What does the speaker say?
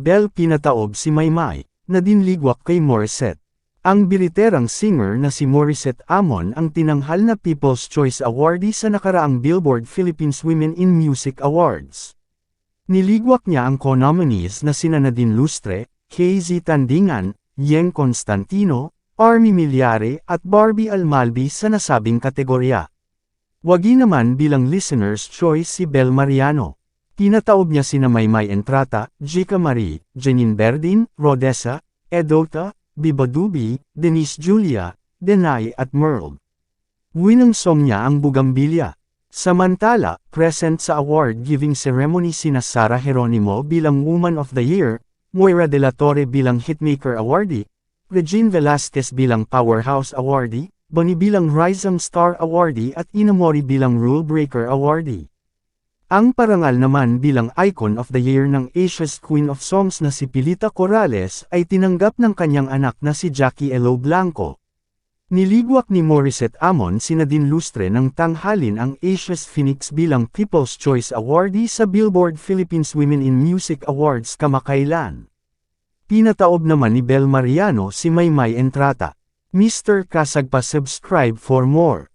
Belle pinataob si Maymay, na dinligwak kay Morissette. Ang biriterang singer na si Morissette Amon ang tinanghal na People's Choice Awardee sa nakaraang Billboard Philippines Women in Music Awards. Niligwak niya ang co-nominees na sina Nadine Lustre, KZ Tandingan, Yeng Constantino, Army Milyare at Barbie Almalbi sa nasabing kategorya. Wagi naman bilang listener's choice si Bel Mariano. Pinataob niya sina Maymay Entrata, Jica Marie, Janine Berdin, Rodessa, Edota, Bibadubi, Denise Julia, Denay at Merle. Winang song niya ang Bugambilya. Samantala, present sa award-giving ceremony sina Sara Geronimo bilang Woman of the Year, Moira de la Torre bilang Hitmaker Awardee, Regine Velasquez bilang Powerhouse Awardee, Bonnie bilang Rising Star Awardee at Inamori bilang Rule Breaker Awardee. Ang parangal naman bilang Icon of the Year ng Asia's Queen of Songs na si Pilita Corrales ay tinanggap ng kanyang anak na si Jackie Elo Blanco. Niligwak ni Morissette Amon si Nadine Lustre ng tanghalin ang Asia's Phoenix bilang People's Choice Awardee sa Billboard Philippines Women in Music Awards kamakailan. Pinataob naman ni Bel Mariano si Maymay Entrata. Mr. Kasagpa subscribe for more.